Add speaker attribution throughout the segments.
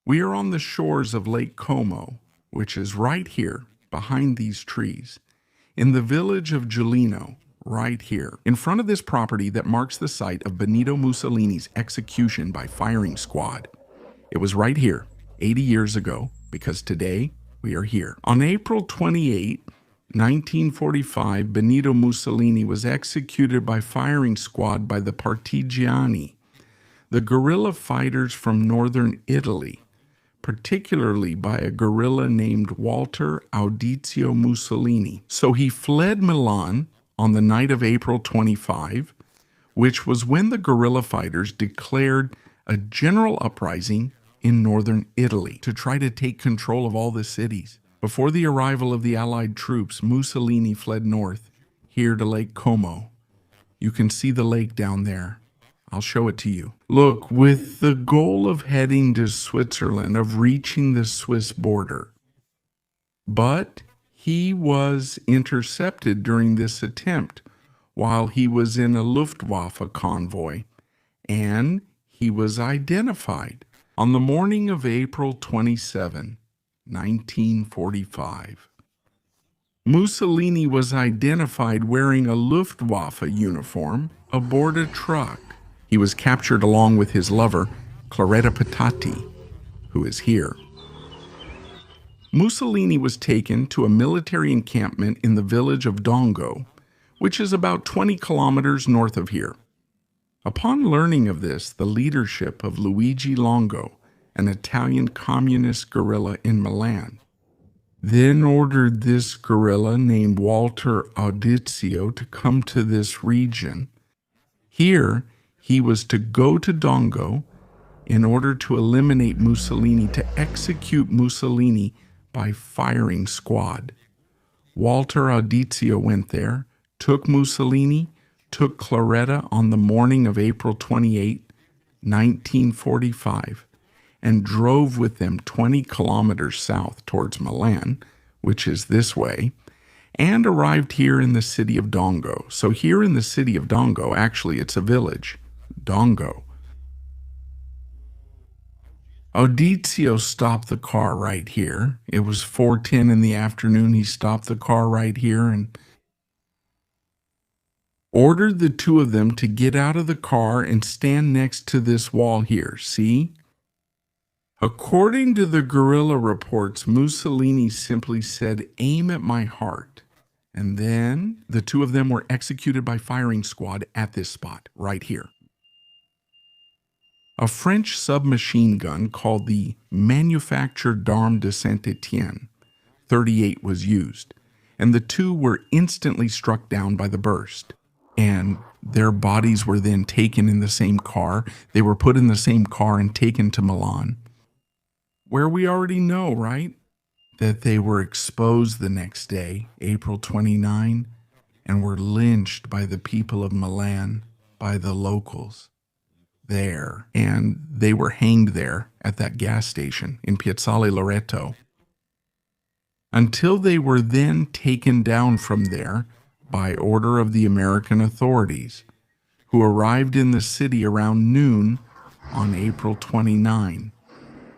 Speaker 1: We are on the shores of Lake Como, which is right here, behind these trees, in the village of Giuliano, right here, in front of this property that marks the site of Benito Mussolini's execution by firing squad. It was right here, 80 years ago, because today we are here. On April 28, 1945, Benito Mussolini was executed by firing squad by the Partigiani, the guerrilla fighters from northern Italy, particularly by a guerrilla named Walter Audizio Mussolini. So he fled Milan on the night of April 25, which was when the guerrilla fighters declared a general uprising in northern Italy to try to take control of all the cities. Before the arrival of the Allied troops, Mussolini fled north, here to Lake Como. You can see the lake down there. I'll show it to you. Look, with the goal of heading to Switzerland, of reaching the Swiss border. But he was intercepted during this attempt while he was in a Luftwaffe convoy, and he was identified on the morning of April 27, 1945. Mussolini was identified wearing a Luftwaffe uniform aboard a truck. He was captured along with his lover, Claretta Patati, who is here. Mussolini was taken to a military encampment in the village of Dongo, which is about 20 kilometers north of here. Upon learning of this, the leadership of Luigi Longo, an Italian communist guerrilla in Milan, then ordered this guerrilla named Walter Audizio to come to this region. Here, he was to go to Dongo in order to eliminate Mussolini, to execute Mussolini by firing squad. Walter Audizio went there, took Mussolini, took Claretta on the morning of April 28, 1945, and drove with them 20 kilometers south towards Milan, which is this way, and arrived here in the city of Dongo. So here in the city of Dongo, actually it's a village, Dongo. Audizio stopped the car right here. It was 4:10 in the afternoon. He stopped the car right here and ordered the two of them to get out of the car and stand next to this wall here. See? According to the guerrilla reports, Mussolini simply said, "Aim at my heart." And then the two of them were executed by firing squad at this spot, right here. A French submachine gun called the Manufacture d'Armes de Saint-Étienne 38 was used, and the two were instantly struck down by the burst. And their bodies were then taken in the same car. They were put in the same car and taken to Milan, where we already know, right, that they were exposed the next day, April 29, and were lynched by the people of Milan, by the locals there. And they were hanged there at that gas station in Piazzale Loreto, until they were then taken down from there by order of the American authorities, who arrived in the city around noon on April 29.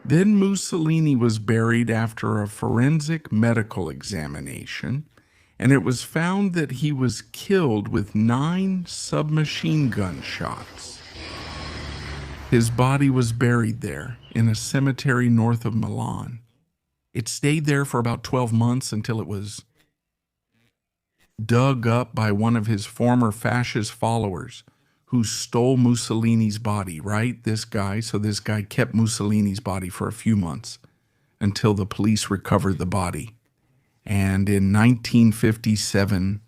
Speaker 1: Then Mussolini was buried after a forensic medical examination, and it was found that he was killed with 9 submachine gun shots. His body was buried there in a cemetery north of Milan. It stayed there for about 12 months until it was dug up by one of his former fascist followers who stole Mussolini's body, right? This guy. So this guy kept Mussolini's body for a few months until the police recovered the body. And in 1957,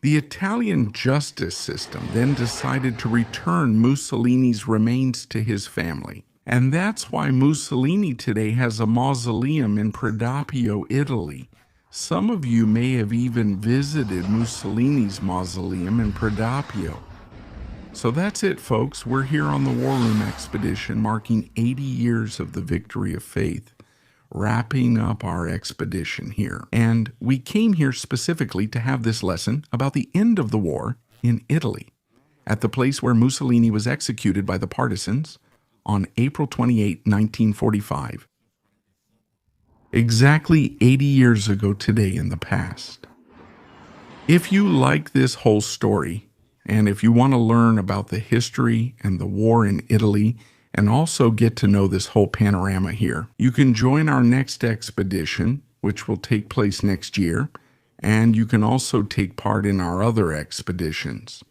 Speaker 1: the Italian justice system then decided to return Mussolini's remains to his family. And that's why Mussolini today has a mausoleum in Predappio, Italy. Some of you may have even visited Mussolini's mausoleum in Predappio. So that's it, folks. We're here on the War Room Expedition, marking 80 years of the victory of faith, wrapping up our expedition here. And we came here specifically to have this lesson about the end of the war in Italy, at the place where Mussolini was executed by the partisans on April 28, 1945. Exactly 80 years ago today in the past. If you like this whole story, and if you want to learn about the history and the war in Italy, and also get to know this whole panorama here, you can join our next expedition, which will take place next year, and you can also take part in our other expeditions.